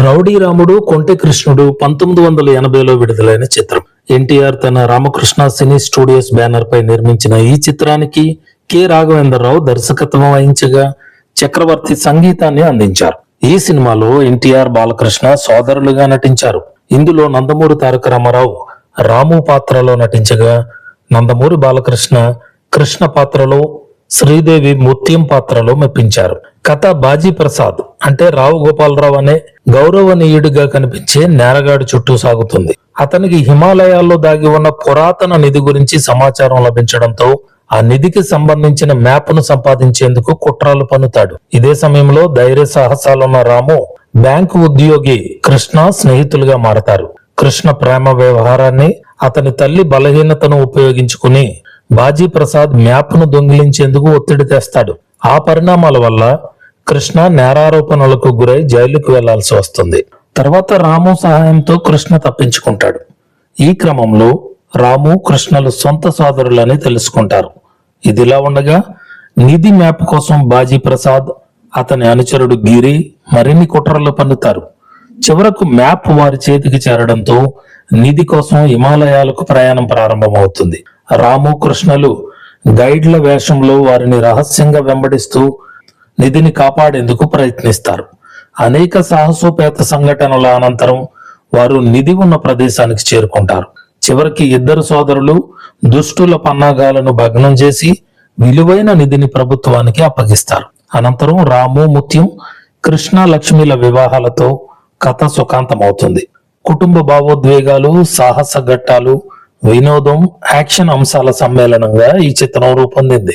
Rowdy రాముడు కొంటె కృష్ణుడు 1980లో విడుదలైన చిత్రం. ఎన్టీఆర్ తన రామకృష్ణ సినీ స్టూడియోస్ బ్యానర్ పై నిర్మించిన ఈ చిత్రానికి కె రాఘవేంద్రరావు దర్శకత్వం వహించగా చక్రవర్తి సంగీతాన్ని అందించారు. ఈ సినిమాలో ఎన్టీఆర్, బాలకృష్ణ సోదరులుగా నటించారు. ఇందులో నందమూరి తారక రామారావు రాము పాత్రలో నటించగా నందమూరి బాలకృష్ణ కృష్ణ పాత్రలో, శ్రీదేవి ముత్యం పాత్రలో మెప్పించారు. కథ బాజీ ప్రసాద్ అంటే రావు గోపాలరావు అనే గౌరవనీయుడిగా కనిపించే నేరగాడి చుట్టూ సాగుతుంది. అతనికి హిమాలయాల్లో దాగి ఉన్న పురాతన నిధి గురించి సమాచారం లభించడంతో ఆ నిధికి సంబంధించిన మ్యాప్ను సంపాదించేందుకు కుట్రలు పన్నుతాడు. ఇదే సమయంలో ధైర్య సాహసాలున్న రాము బ్యాంకు ఉద్యోగి కృష్ణ స్నేహితులుగా మారతారు. కృష్ణ ప్రేమ వ్యవహారాన్ని, అతని తల్లి బలహీనతను ఉపయోగించుకుని బాజీ ప్రసాద్ మ్యాప్ను దొంగిలించేందుకు ఒత్తిడి తెస్తాడు. ఆ పరిణామాల వల్ల కృష్ణ నేరారోపణలకు గురై జైలుకు వెళ్లాల్సి వస్తుంది. తర్వాత రాము సహాయంతో కృష్ణ తప్పించుకుంటాడు. ఈ క్రమంలో రాము, కృష్ణలు సొంత సోదరులని తెలుసుకుంటారు. ఇదిలా ఉండగా నిధి మ్యాప్ కోసం బాజీ ప్రసాద్, అతని అనుచరుడు గిరి మరిన్ని కుట్రలు పన్నుతారు. చివరకు మ్యాప్ వారి చేతికి చేరడంతో నిధి కోసం హిమాలయాలకు ప్రయాణం ప్రారంభమవుతుంది. రాము, కృష్ణలు గైడ్ల వేషంలో వారిని రహస్యంగా వెంబడిస్తూ నిధిని కాపాడేందుకు ప్రయత్నిస్తారు. అనేక సాహసోపేత సంఘటనల అనంతరం వారు నిధి ఉన్న ప్రదేశానికి చేరుకుంటారు. చివరికి ఇద్దరు సోదరులు దుష్టుల పన్నాగాలను భగ్నం చేసి విలువైన నిధిని ప్రభుత్వానికి అప్పగిస్తారు. అనంతరం రాము, ముత్యం, కృష్ణ, లక్ష్మిల వివాహాలతో కథ సుఖాంతమవుతుంది. కుటుంబ భావోద్వేగాలు, సాహస ఘట్టాలు, వినోదం, యాక్షన్ అంశాల సమ్మేళనంగా ఈ చిత్రం రూపొందింది.